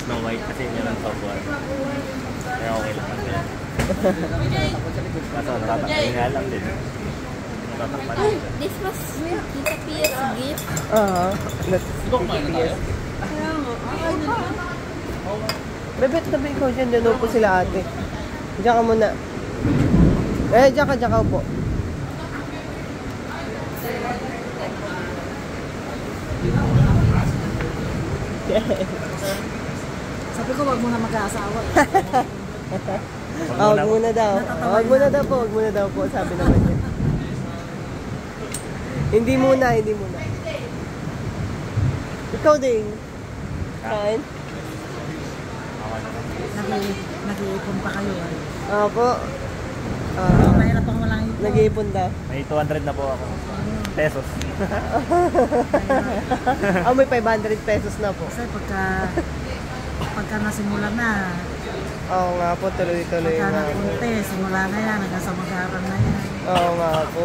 Snow White kasi yun ang top one. Kaya okay lang kasi. Kaso natatakpan nga lang din. Natatakpan din. This was Tita Pia's gift. That's Tita Pia's. Bebet na ba ikaw dyan? Dyan po sila ate. Diyan ka muna. Diyan ka po. Sabi ko, wag mo na mag-aasawa. Wag muna daw. Wag muna daw po. Sabi naman niya. Hindi muna. Ikaw din. Kain? Nag-iipon pa kayo. Opo. Mahirap ang walang ipon. Nag-iipon daw. May 200 na po ako. Pesos. May 500 pesos na po. Kasi pagka nasimula na, Oo nga po, tuloy-tuloy pagka nga po. napunti, simula na yan, hanggang sa mag-aaral na yan. Oo nga po.